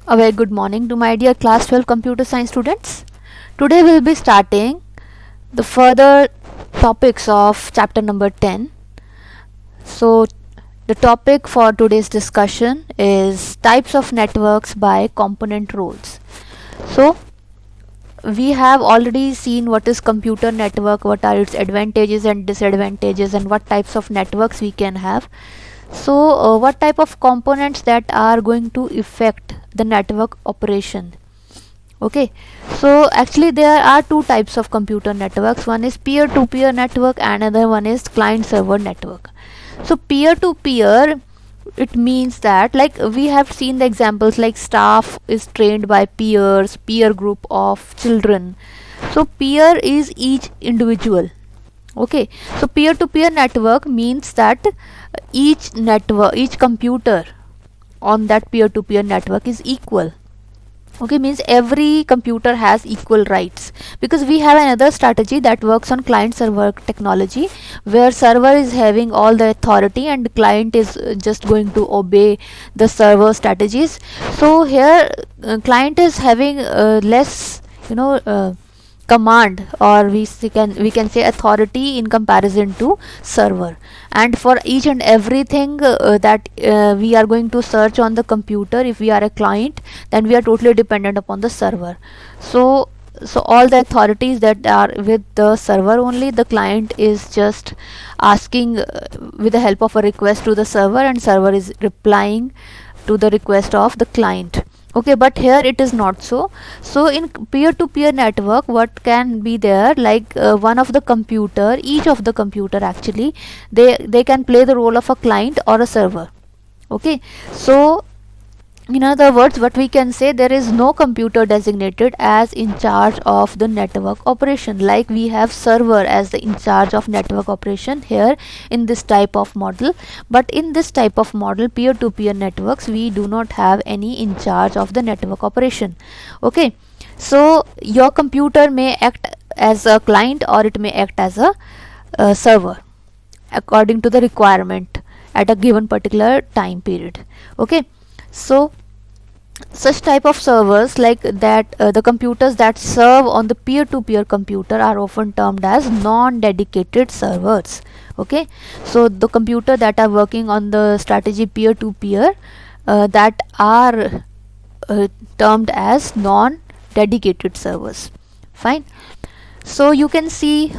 A very good morning to my dear class 12 computer science students. Today we will be starting the further topics of chapter number 10. So the topic for today's discussion is types of networks by component roles. So we have already seen what is computer network, what are its advantages and disadvantages, and what types of networks we can have. So what type of components that are going to affect the network operation? Okay, so actually there are two types of computer networks. One is peer-to-peer network and another one is client-server network. So peer-to-peer, it means that, like, we have seen the examples like staff is trained by peers, peer group of children. So peer is each individual. Okay, so peer-to-peer network means that each computer on that peer-to-peer network is equal. Okay, means every computer has equal rights, because we have another strategy that works on client server technology, where server is having all the authority and client is just going to obey the server strategies. So here client is having less command, or we can say authority in comparison to server. And for each and everything that we are going to search on the computer, if we are a client, then we are totally dependent upon the server. So all the authorities that are with the server only, the client is just asking with the help of a request to the server, and server is replying to the request of the client. Okay, but here it is not so. So in peer-to-peer network, what can be there, like one of the computer, each of the computer actually, they can play the role of a client or a server. Okay, so in other words, what we can say, there is no computer designated as in charge of the network operation, like we have server as the in charge of network operation here in this type of model. But in this type of model, peer-to-peer networks, we do not have any in charge of the network operation. Okay, so your computer may act as a client or it may act as a server according to the requirement at a given particular time period. Okay, so such type of servers, like that, the computers that serve on the peer-to-peer computer are often termed as non-dedicated servers. Okay, so the computer that are working on the strategy peer-to-peer, that are termed as non-dedicated servers. Fine. So you can see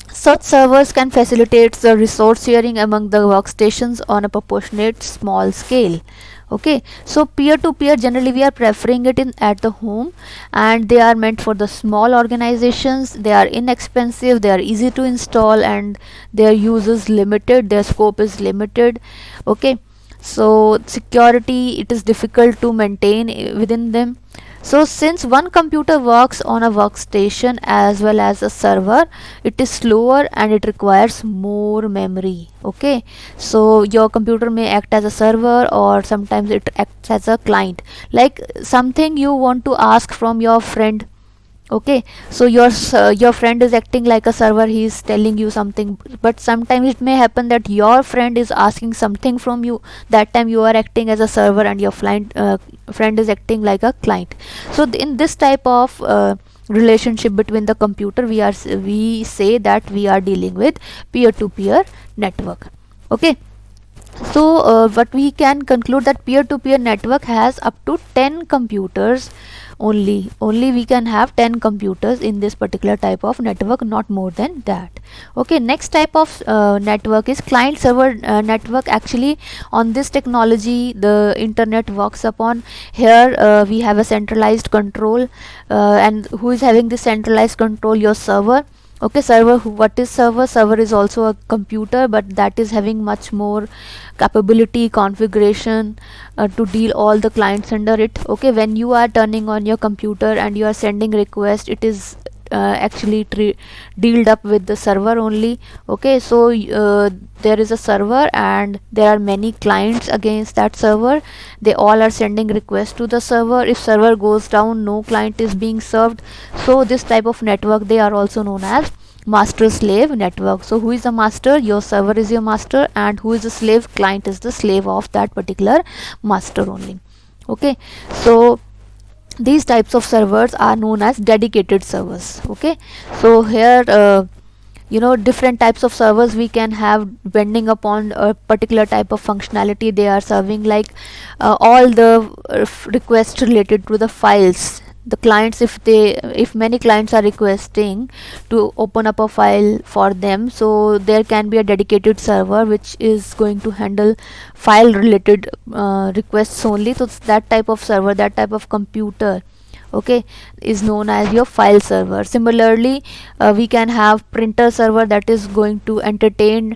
such servers can facilitate the resource sharing among the workstations on a proportionate small scale. Okay, so peer-to-peer, generally we are preferring it in at the home, and they are meant for the small organizations. They are inexpensive, they are easy to install, and their use is limited, their scope is limited. Okay, so security, it is difficult to maintain within them. So since one computer works on a workstation as well as a server, it is slower and it requires more memory. Okay, so your computer may act as a server, or sometimes it acts as a client, like something you want to ask from your friend. Okay, so your friend is acting like a server, he is telling you something, but sometimes it may happen that your friend is asking something from you. That time you are acting as a server and your friend is acting like a client. So in this type of relationship between the computer, we say that we are dealing with peer-to-peer network. Okay, so what we can conclude, that peer-to-peer network has up to 10 computers. Only we can have 10 computers in this particular type of network, not more than that. Okay, next type of network is client server network. Actually, on this technology the internet works upon. Here we have a centralized control, and who is having this centralized control? Your server. Okay, server, what is server? Server is also a computer, but that is having much more capability, configuration, to deal all the clients under it. Okay, when you are turning on your computer and you are sending request, it is actually dealt up with the server only. Okay, so there is a server and there are many clients against that server. They all are sending requests to the server. If server goes down, no client is being served. So this type of network, they are also known as master slave network. So who is the master? Your server is your master, and who is the slave? Client is the slave of that particular master only. Okay, so these types of servers are known as dedicated servers. Okay, so here different types of servers we can have depending upon a particular type of functionality they are serving, like all the requests related to the files. The clients, if many clients are requesting to open up a file for them, so there can be a dedicated server which is going to handle file related requests only. So that type of server, that type of computer, okay, is known as your file server. Similarly, we can have printer server that is going to entertain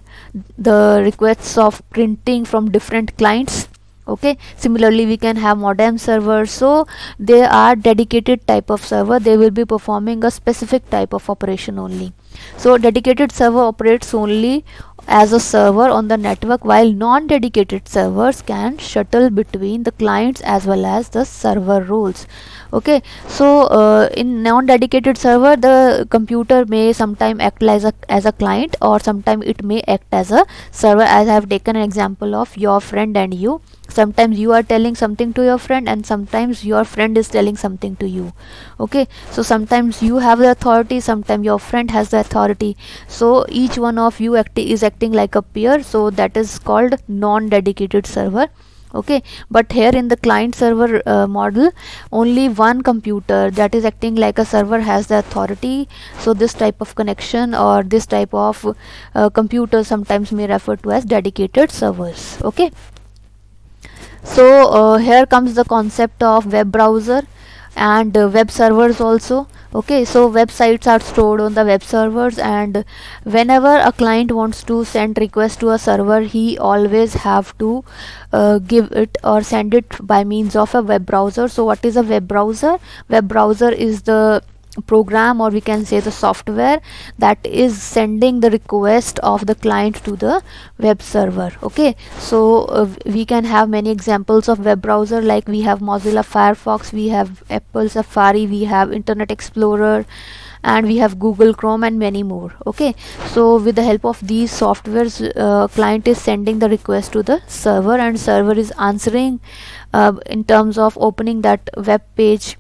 the requests of printing from different clients. Okay, similarly we can have modem server. So they are dedicated type of server, they will be performing a specific type of operation only. So dedicated server operates only as a server on the network, while non-dedicated servers can shuttle between the clients as well as the server roles. Okay, so in non-dedicated server, the computer may sometime act as a client, or sometime it may act as a server, as I have taken an example of your friend and you. Sometimes you are telling something to your friend, and sometimes your friend is telling something to you. Okay, so sometimes you have the authority, sometimes your friend has the authority, so each one of you is acting like a peer, so that is called non-dedicated server. Okay, but here in the client server model, only one computer that is acting like a server has the authority. So this type of connection or this type of computer sometimes may refer to as dedicated servers. Okay, so here comes the concept of web browser and web servers also. Okay, so websites are stored on the web servers, and whenever a client wants to send request to a server, he always have to give it or send it by means of a web browser. So what is a web browser? Web browser is the program, or we can say the software, that is sending the request of the client to the web server. Okay, so we can have many examples of web browser, like we have Mozilla Firefox, we have Apple Safari, we have Internet Explorer, and we have Google Chrome, and many more. Okay, so with the help of these softwares, client is sending the request to the server, and server is answering in terms of opening that web page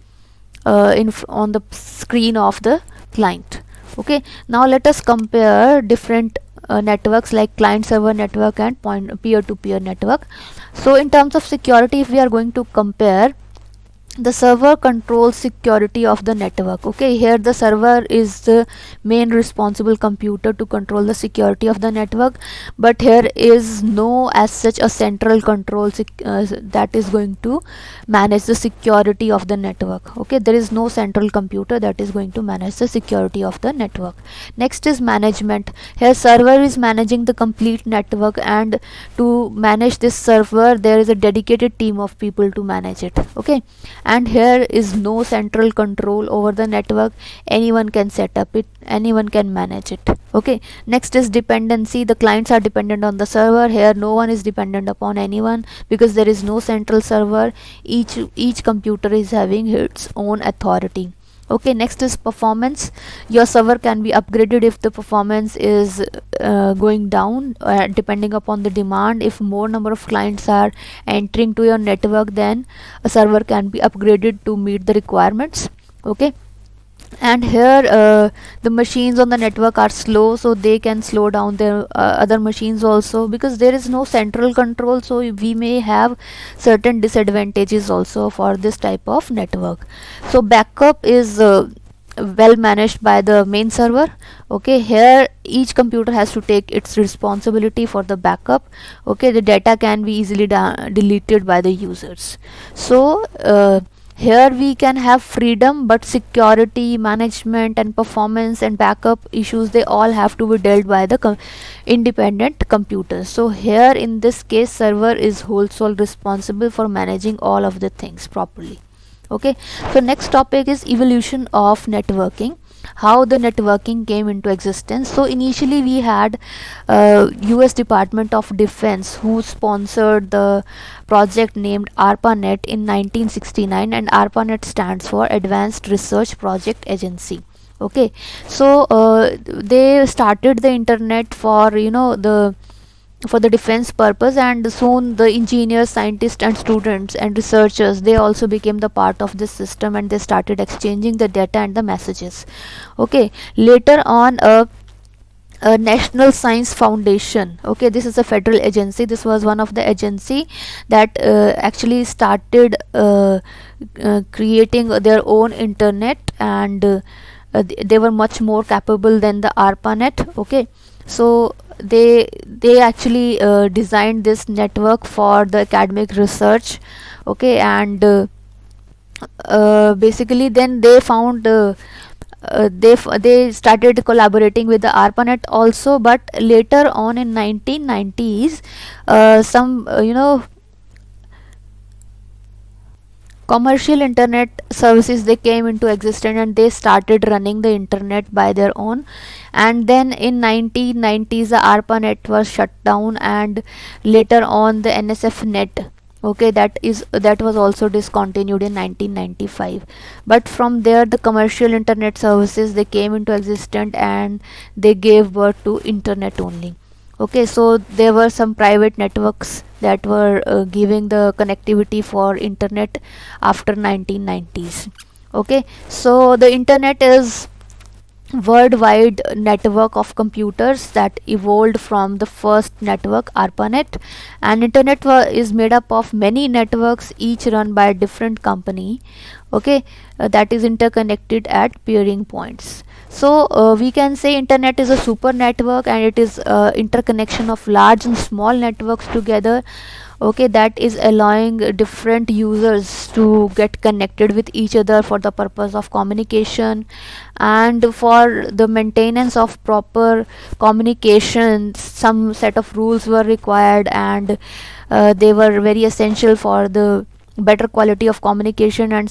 on the screen of the client. Okay, now let us compare different networks like client server network and peer-to-peer network. So in terms of security, if we are going to compare, the server controls security of the network. Okay, here the server is the main responsible computer to control the security of the network, but here is no as such a central control that is going to manage the security of the network. Okay, there is no central computer that is going to manage the security of the network. Next is management. Here server is managing the complete network, and to manage this server there is a dedicated team of people to manage it. Okay, and here is no central control over the network, anyone can set up it, anyone can manage it. Okay, next is dependency. The clients are dependent on the server. Here no one is dependent upon anyone, because there is no central server. Each computer is having its own authority. Okay, next is performance. Your server can be upgraded if the performance is going down depending upon the demand. If more number of clients are entering to your network, then a server can be upgraded to meet the requirements. Okay, and here the machines on the network are slow, so they can slow down their other machines also, because there is no central control. So we may have certain disadvantages also for this type of network. So backup is well managed by the main server. Okay, here each computer has to take its responsibility for the backup. Okay, the data can be easily deleted by the users. So here we can have freedom, but security, management and performance and backup issues, they all have to be dealt by the independent computers. So here in this case, server is whole sole responsible for managing all of the things properly. Okay, so next topic is evolution of networking, how the networking came into existence. So initially we had US Department of Defense who sponsored the project named ARPANET in 1969, and ARPANET stands for Advanced Research Project Agency. Okay, so they started the internet for the for the defense purpose, and soon the engineers, scientists and students and researchers, they also became the part of this system, and they started exchanging the data and the messages. Okay, later on a National Science Foundation, okay, this is a federal agency, this was one of the agency that actually started creating their own internet, and they were much more capable than the ARPANET. Okay, so they actually designed this network for the academic research. Okay, and basically then they found they started collaborating with the ARPANET also, but later on in 1990s some commercial internet services, they came into existence, and they started running the internet by their own. And then in 1990s the ARPANET was shut down, and later on the NSF net, okay, that was also discontinued in 1995. But from there the commercial internet services, they came into existence, and they gave birth to internet only. Okay, so there were some private networks that were giving the connectivity for internet after 1990s. Okay, so the internet is worldwide network of computers that evolved from the first network, ARPANET. And internet is made up of many networks, each run by a different company. Okay, that is interconnected at peering points. So we can say internet is a super network, and it is interconnection of large and small networks together. Okay, that is allowing different users to get connected with each other for the purpose of communication, and for the maintenance of proper communication some set of rules were required, and they were very essential for the better quality of communication. And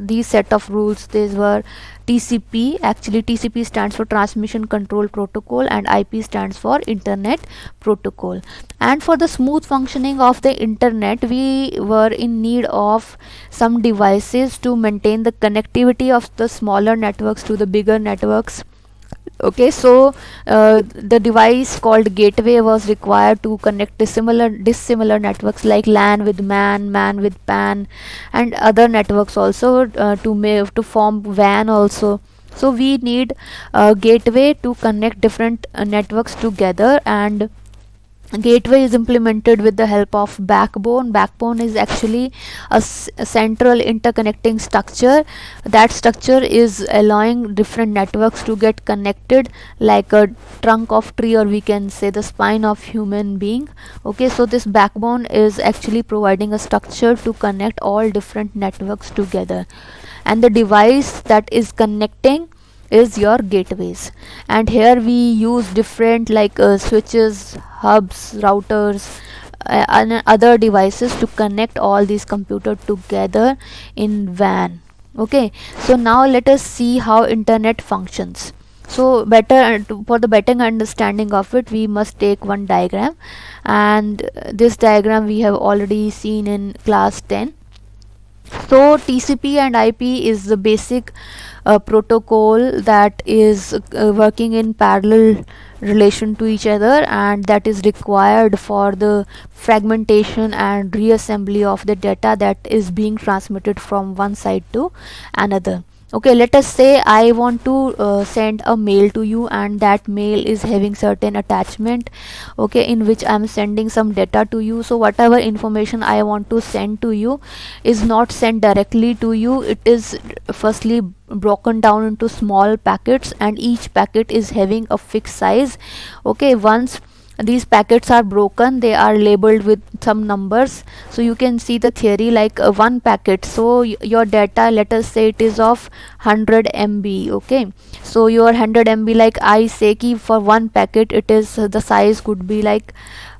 these set of rules, these were TCP. Actually TCP stands for Transmission Control Protocol, and IP stands for Internet Protocol. And for the smooth functioning of the internet, we were in need of some devices to maintain the connectivity of the smaller networks to the bigger networks. Okay, so the device called gateway was required to connect dissimilar networks like LAN with MAN with PAN, and other networks also to form WAN also. So we need a gateway to connect different networks together, and gateway is implemented with the help of backbone. Backbone is actually a central interconnecting structure. That structure is allowing different networks to get connected like a trunk of tree, or we can say the spine of human being. Okay, so this backbone is actually providing a structure to connect all different networks together, and the device that is connecting is your gateways. And here we use different like switches, hubs, routers, and other devices to connect all these computers together in WAN. Okay, so now let us see how internet functions. So for the better understanding of it, we must take one diagram, and this diagram we have already seen in class 10. So TCP and IP is the basic protocol that is working in parallel relation to each other, and that is required for the fragmentation and reassembly of the data that is being transmitted from one side to another. Okay, let us say I want to send a mail to you, and that mail is having certain attachment, okay, in which I am sending some data to you. So whatever information I want to send to you is not sent directly to you. It is firstly broken down into small packets, and each packet is having a fixed size. Okay, once these packets are broken, they are labeled with some numbers. So you can see the theory like one packet, so your data, let us say it is of 100 MB. okay, so your 100 MB, like I say ki for one packet it is the size could be like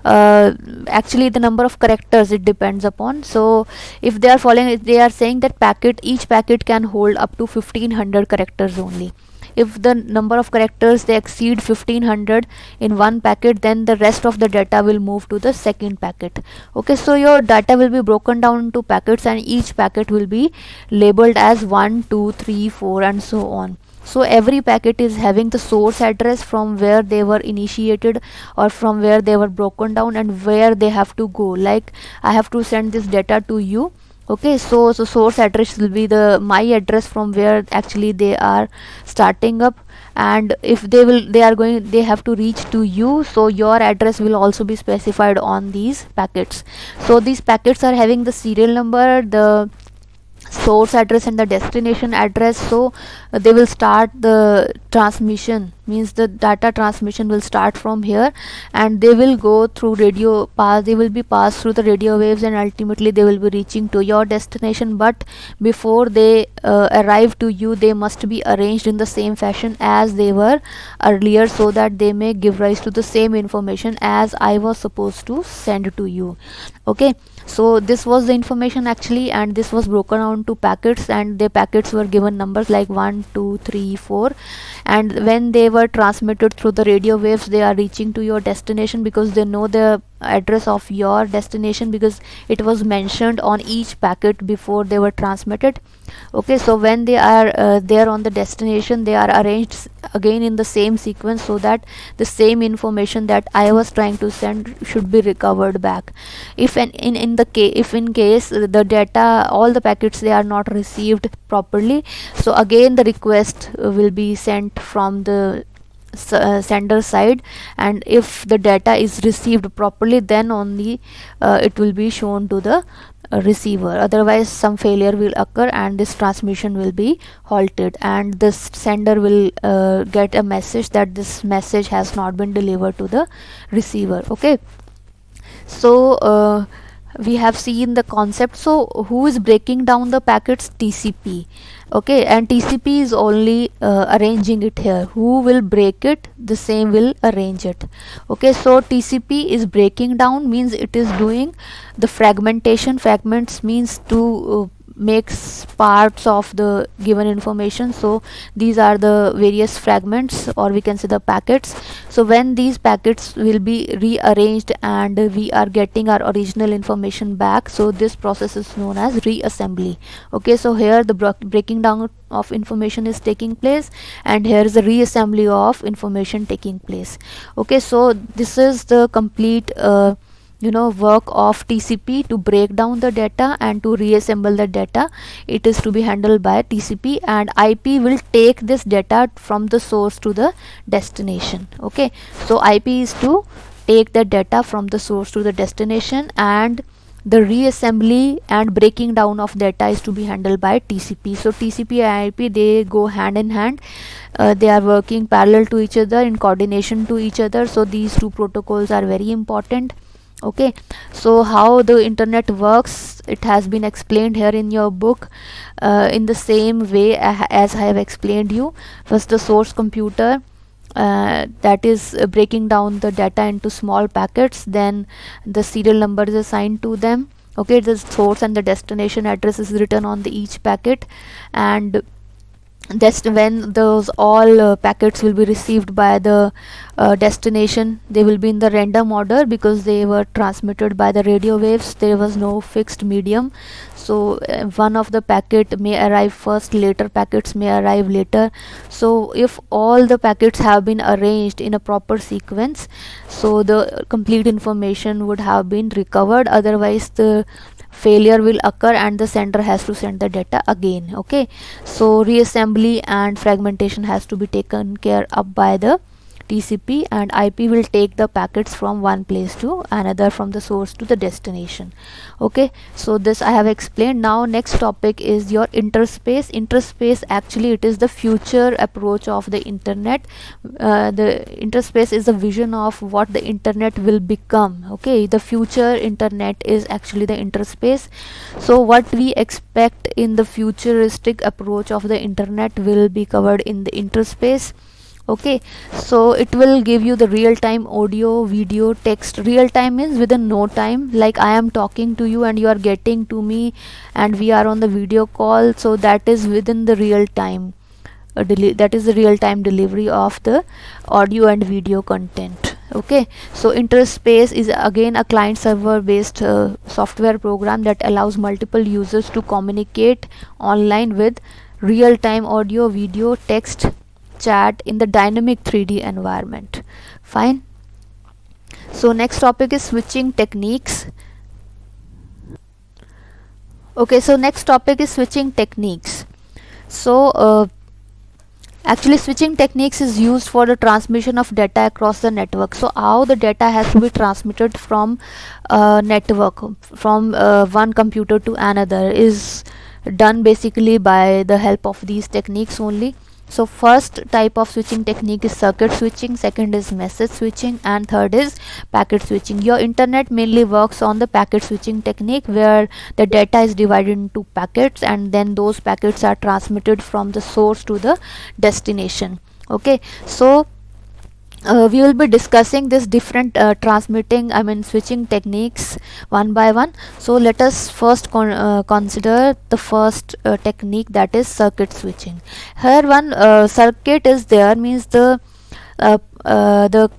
actually the number of characters it depends upon. So if they are saying that each packet can hold up to 1500 characters only. If the number of characters they exceed 1500 in one packet, then the rest of the data will move to the second packet. Okay, so your data will be broken down into packets, and each packet will be labeled as 1 2 3 4 and so on. So every packet is having the source address from where they were initiated or from where they were broken down and where they have to go. Like I have to send this data to you. Okay, so source address will be the my address from where actually they are starting up, and if they have to reach to you, so your address will also be specified on these packets. So these packets are having the serial number, the source address and the destination address. So they will start the transmission, means the data transmission will start from here, and they will go through they will be passed through the radio waves, and ultimately they will be reaching to your destination. But before they arrive to you, they must be arranged in the same fashion as they were earlier, so that they may give rise to the same information as I was supposed to send to you. Okay, so this was the information actually, and this was broken down to packets, and the packets were given numbers like 1 2 3 4, and when they were transmitted through the radio waves, they are reaching to your destination because they know the address of your destination, because it was mentioned on each packet before they were transmitted. Okay, so when they are there on the destination, they are arranged again in the same sequence, so that the same information that I was trying to send should be recovered back. If in case the data, all the packets, they are not received properly, so again the request will be sent from the sender side, and if the data is received properly, then only it will be shown to the receiver. Otherwise some failure will occur and this transmission will be halted, and this sender will get a message that this message has not been delivered to the receiver. Okay, so we have seen the concept. So who is breaking down the packets? TCP. Okay, and TCP is only arranging it here. Who will break it? The same will arrange it. Okay, so TCP is breaking down, means it is doing the fragmentation. Fragments means to makes parts of the given information. So these are the various fragments, or we can say the packets. So when these packets will be rearranged and we are getting our original information back, so this process is known as reassembly. Okay, so here the breaking down of information is taking place, and here is the reassembly of information taking place. Okay, so this is the complete work of TCP to break down the data and to reassemble the data. It is to be handled by TCP, and IP will take this data from the source to the destination. Okay, so IP is to take the data from the source to the destination, and the reassembly and breaking down of data is to be handled by TCP. So TCP and IP, they go hand in hand. They are working parallel to each other, in coordination to each other. So these two protocols are very important. Okay, so how the internet works, it has been explained here in your book in the same way as I have explained you. First, the source computer, that is breaking down the data into small packets, then the serial number is assigned to them. Okay, the source and the destination address is written on the each packet, and just when those all packets will be received by the destination, they will be in the random order because they were transmitted by the radio waves. There was no fixed medium, so one of the packet may arrive first, later packets may arrive later. So if all the packets have been arranged in a proper sequence, so the complete information would have been recovered. Otherwise the failure will occur and the sender has to send the data again. Okay, so reassembly and fragmentation has to be taken care of by the TCP, and IP will take the packets from one place to another, from the source to the destination. Okay, so this I have explained. Now next topic is your interspace. Interspace, actually it is the future approach of the internet. The interspace is a vision of what the internet will become. Okay, the future internet is actually the interspace. So what we expect in the futuristic approach of the internet will be covered in the interspace. Okay, so it will give you the real-time audio, video, text. Real time means within no time, like I am talking to you and you are getting to me and we are on the video call, so that is within the real time. That is the real-time delivery of the audio and video content. Okay, so interspace is again a client server based software program that allows multiple users to communicate online with real-time audio, video, text, chat in the dynamic 3D environment. Fine. So next topic is switching techniques. Okay, so next topic is switching techniques. So actually switching techniques is used for the transmission of data across the network. So how the data has to be transmitted from network, from one computer to another, is done basically by the help of these techniques only. So first type of switching technique is circuit switching, second is message switching, and third is packet switching. Your internet mainly works on the packet switching technique, where the data is divided into packets and then those packets are transmitted from the source to the destination. Okay, so we will be discussing this different switching techniques one by one. So let us first consider the first technique, that is circuit switching. Here one circuit is there, means the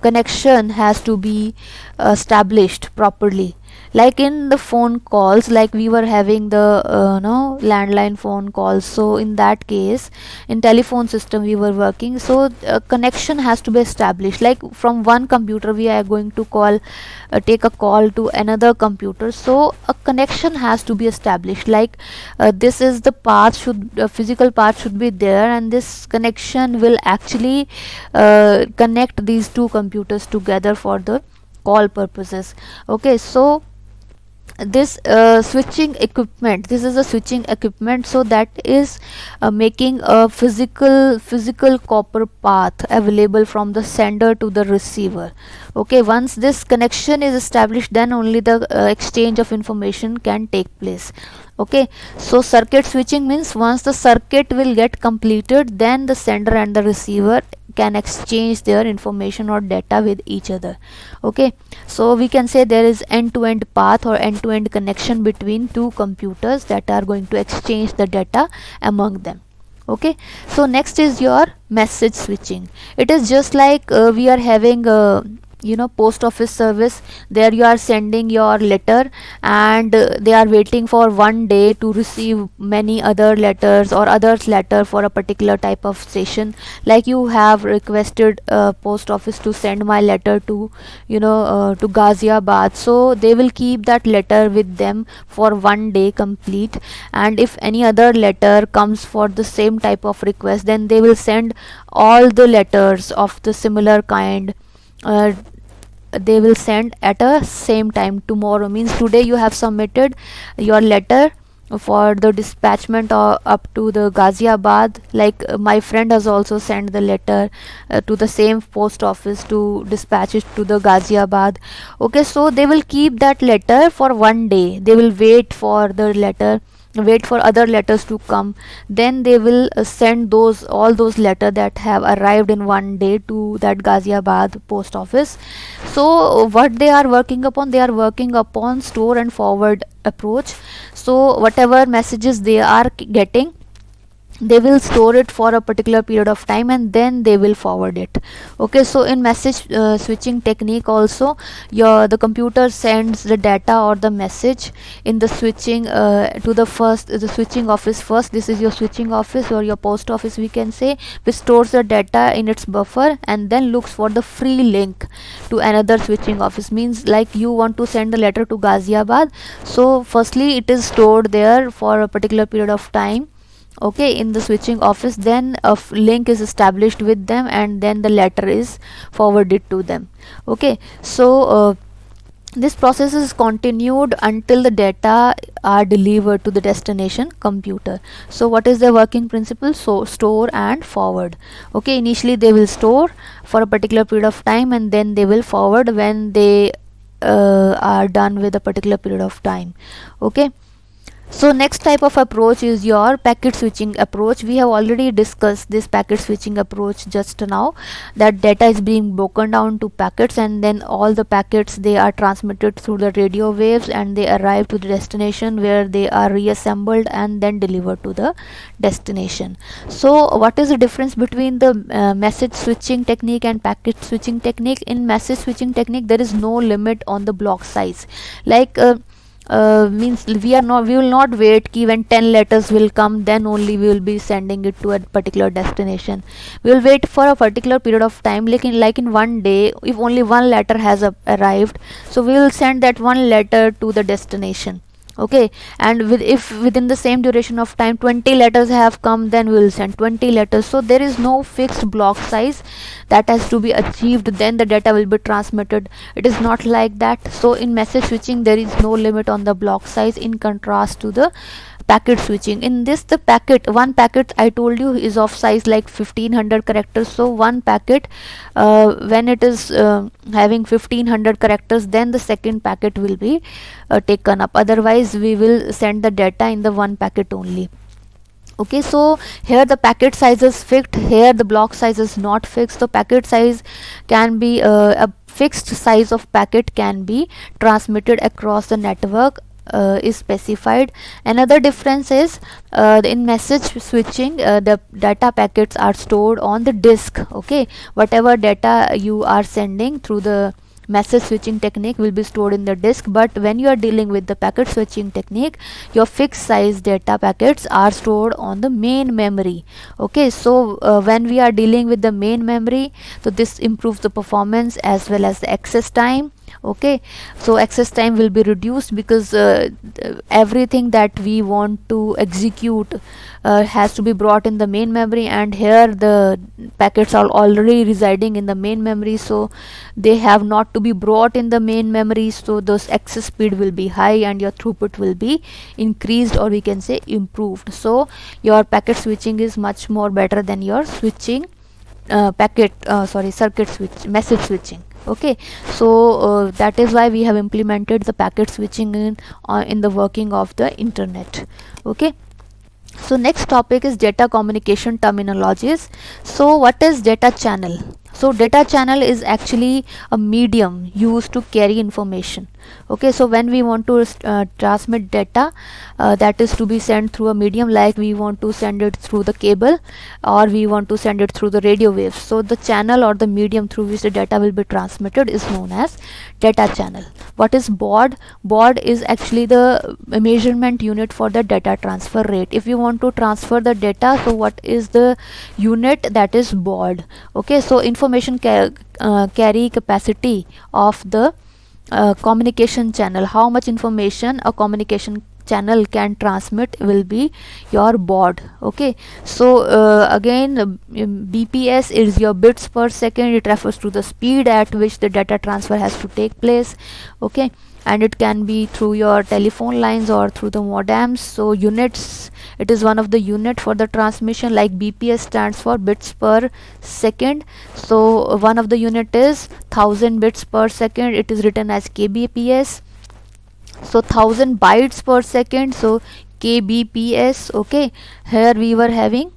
connection has to be established properly. Like in the phone calls, like we were having the landline phone calls, so in that case in telephone system we were working, so connection has to be established. Like from one computer we are going to take a call to another computer, so a connection has to be established. Like this is the path, physical path should be there, and this connection will actually connect these two computers together for the call purposes. Okay, so this switching equipment, this is a switching equipment, so that is making a physical copper path available from the sender to the receiver. Okay, once this connection is established, then only the exchange of information can take place. Okay, so circuit switching means once the circuit will get completed, then the sender and the receiver can exchange their information or data with each other. Okay, so we can say there is end-to-end path or end-to-end connection between two computers that are going to exchange the data among them. Okay, so next is your message switching. It is just like we are having post office service. There you are sending your letter, and they are waiting for one day to receive many other letters or others letter for a particular type of station. Like you have requested post office to send my letter to to Ghaziabad, so they will keep that letter with them for one day complete, and if any other letter comes for the same type of request, then they will send all the letters of the similar kind. They will send at a same time tomorrow. Means today you have submitted your letter for the dispatchment up to the Ghaziabad. Like my friend has also sent the letter to the same post office to dispatch it to the Ghaziabad. Okay, so they will keep that letter for one day. They will wait for the letter, wait for other letters to come, then they will send all those letters that have arrived in one day to that Ghaziabad post office. So what they are working upon, they are working upon store and forward approach. So whatever messages they are getting, they will store it for a particular period of time and then they will forward it. Okay, so in message switching technique also, the computer sends the data or the message in the switching to the switching office first. This is your switching office or your post office, we can say, which stores the data in its buffer and then looks for the free link to another switching office. Means like you want to send a letter to Ghaziabad, so firstly it is stored there for a particular period of time, okay, in the switching office, then a link is established with them and then the letter is forwarded to them. Okay, so this process is continued until the data are delivered to the destination computer. So what is the working principle? So store and forward. Okay, initially they will store for a particular period of time and then they will forward when they are done with a particular period of time. Okay, so next type of approach is your packet switching approach. We have already discussed this packet switching approach just now, that data is being broken down to packets and then all the packets, they are transmitted through the radio waves and they arrive to the destination where they are reassembled and then delivered to the destination. So what is the difference between the message switching technique and packet switching technique? In message switching technique there is no limit on the block size. Like means we will not wait ki when 10 letters will come then only we will be sending it to a particular destination. We will wait for a particular period of time, like in one day if only one letter has arrived, so we will send that one letter to the destination. Okay, and if within the same duration of time 20 letters have come, then we will send 20 letters. So there is no fixed block size that has to be achieved, then the data will be transmitted. It is not like that. So in message switching there is no limit on the block size, in contrast to the packet switching. In this, the one packet I told you is of size like 1500 characters. So one packet, when it is having 1500 characters, then the second packet will be taken up, otherwise we will send the data in the one packet only. Okay, so here the packet size is fixed, here the block size is not fixed. The packet size can be a fixed size of packet can be transmitted across the network is specified. Another difference is in message switching, the data packets are stored on the disk. Okay, whatever data you are sending through the message switching technique will be stored in the disk, but when you are dealing with the packet switching technique, your fixed size data packets are stored on the main memory. Okay, so when we are dealing with the main memory, so this improves the performance as well as the access time. Okay, so access time will be reduced because everything that we want to execute has to be brought in the main memory, and here the packets are already residing in the main memory, so they have not to be brought in the main memory. So those access speed will be high and your throughput will be increased, or we can say improved. So your packet switching is much more better than your switching circuit switch, message switching. Okay, so that is why we have implemented the packet switching in the working of the internet. Okay, so next topic is data communication terminologies. So what is data channel? So data channel is actually a medium used to carry information. Okay, so when we want to transmit data that is to be sent through a medium, like we want to send it through the cable or we want to send it through the radio waves, so the channel or the medium through which the data will be transmitted is known as data channel. What is baud? Baud is actually the measurement unit for the data transfer rate. If you want to transfer the data, so what is the unit? That is baud. Okay, so information carry capacity of the communication channel, how much information a communication channel can transmit will be your baud. Okay, so again BPS is your bits per second. It refers to the speed at which the data transfer has to take place. Okay, and it can be through your telephone lines or through the modems. So units, it is one of the unit for the transmission, like BPS stands for bits per second. So one of the unit is 1000 bits per second, it is written as kbps. So 1000 bytes per second, so kbps. Okay, here we were having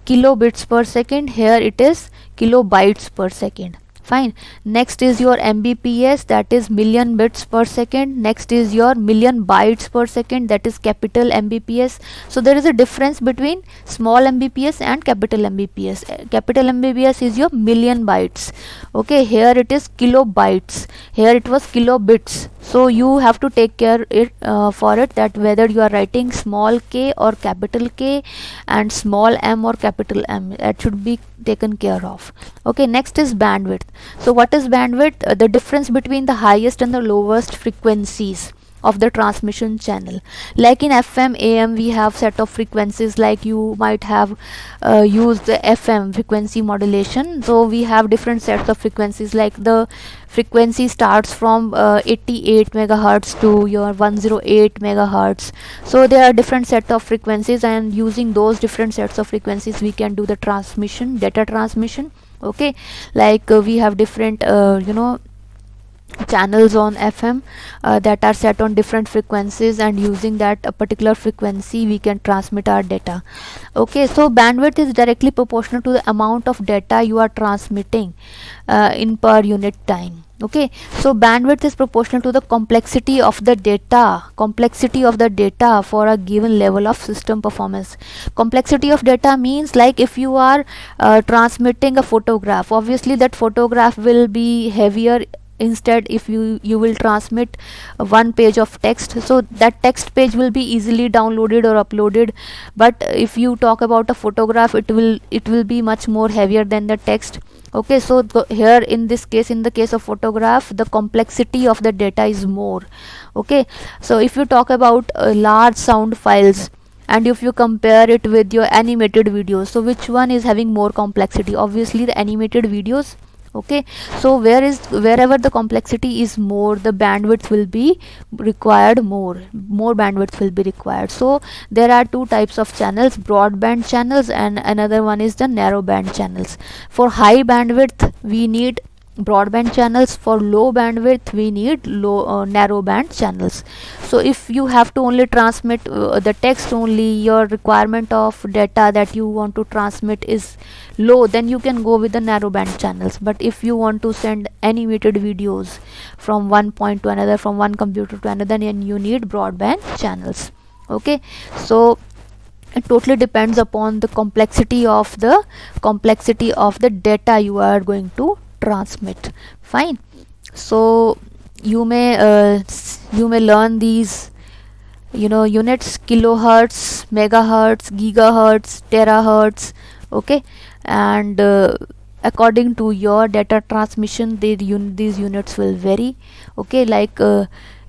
kilobits per second, here it is kilobytes per second. Fine. Next is your mbps, that is million bits per second. Next is your million bytes per second, that is capital mbps. So there is a difference between small mbps and capital mbps. Capital mbps is your million bytes. Okay, here it is kilobytes, here it was kilobits. So you have to take care for it that whether you are writing small k or capital K and small m or capital M, that should be taken care of. Okay, next is bandwidth. So what is bandwidth? The difference between the highest and the lowest frequencies of the transmission channel. Like in FM, AM, we have set of frequencies, like you might have used the FM frequency modulation. So we have different sets of frequencies, like the frequency starts from 88 megahertz to your 108 megahertz. So there are different set of frequencies, and using those different sets of frequencies we can do the transmission, data transmission. Okay, like we have different channels on FM that are set on different frequencies, and using that particular frequency we can transmit our data. Okay, so bandwidth is directly proportional to the amount of data you are transmitting in per unit time. Okay, so bandwidth is proportional to the complexity of the data for a given level of system performance. Complexity of data means, like if you are transmitting a photograph, obviously that photograph will be heavier instead if you will transmit one page of text, so that text page will be easily downloaded or uploaded. But if you talk about a photograph, it will be much more heavier than the text. Okay, so here in this case, in the case of photograph, the complexity of the data is more. Okay, so if you talk about large sound files, and if you compare it with your animated videos, so which one is having more complexity? Obviously the animated videos. Okay, so wherever the complexity is more, the bandwidth will be required, more bandwidth will be required. So there are two types of channels, broadband channels and another one is the narrowband channels. For high bandwidth we need broadband channels, for low bandwidth we need narrowband channels. So if you have to only transmit the text only, your requirement of data that you want to transmit is low, then you can go with the narrowband channels. But if you want to send animated videos from one point to another, from one computer to another, then you need broadband channels. Okay, so it totally depends upon the complexity of the data you are going to transmit. Fine. So you may learn these units: kilohertz, megahertz, gigahertz, terahertz. Okay, and according to your data transmission, these units will vary. Okay, like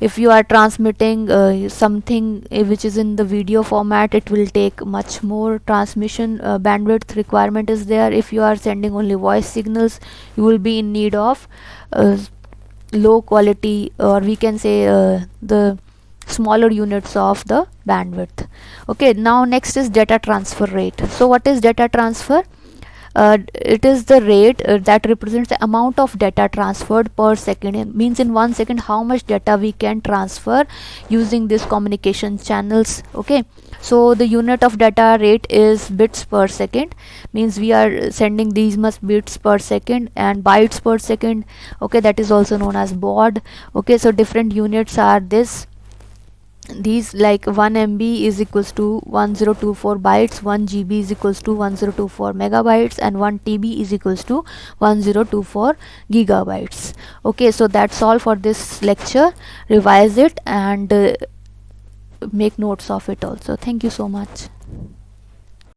if you are transmitting something which is in the video format, it will take much more transmission bandwidth requirement is there. If you are sending only voice signals, you will be in need of low quality, or we can say the smaller units of the bandwidth. Okay, now next is data transfer rate. So what is data transfer? It is the rate that represents the amount of data transferred per second. It means in 1 second how much data we can transfer using these communication channels. Okay, so the unit of data rate is bits per second, means we are sending these much bits per second, and bytes per second. Okay, that is also known as baud. Okay, so different units are these, like 1 MB is equals to 1024 bytes, 1 GB is equals to 1024 megabytes, and 1 TB is equals to 1024 gigabytes. Okay, so that's all for this lecture. Revise it and make notes of it also. Thank you so much.